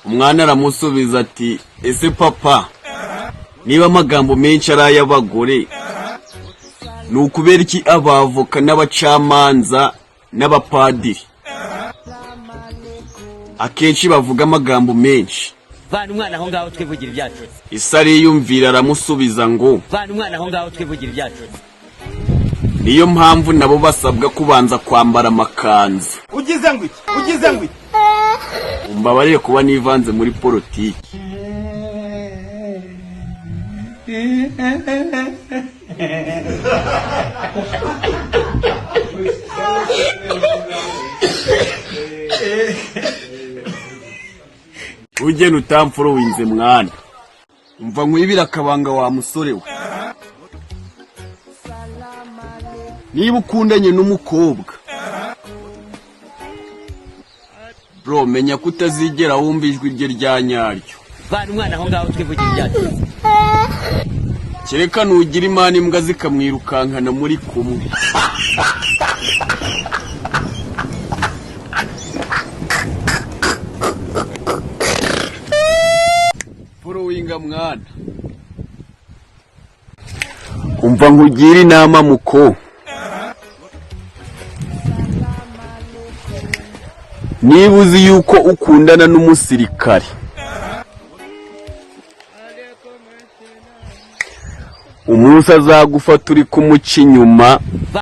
Umwana aramusubiza ati ese papa, niba amagambo menshi ari ay'abagore, ni ukubera iki abavoka n'abacamanza n'abapadiri akenshi bavuga amagambo menshi? Vana umwana aho ngaho twivugira ibyacu. Ise ariyumvira aramusubiza ngo Vana umwana aho ngaho twivugira ibyacu. niyo mpamvu nabo basabwa kubanza kwambara amakanzu. Ugize ngo iki? Umbabarire kuba nivanze muri politiki. Ugena utamfuro winze mwana. Umva nkwibira akabanga wa musore we. Niba ukundanye n'umukobwa, bro, menya ko utazigera wumva ijwi rye rya nyaryo. Vana umwana aho ngaho twivugira ibyacu. Kereka nugira imana imbwa zikamwirukankana muri kumwe. Followinga mwana. Umva nkugira inama muko. Niba uzi yuko ukundana n'umusirikare, umunsi azagufata uri kumuca inyuma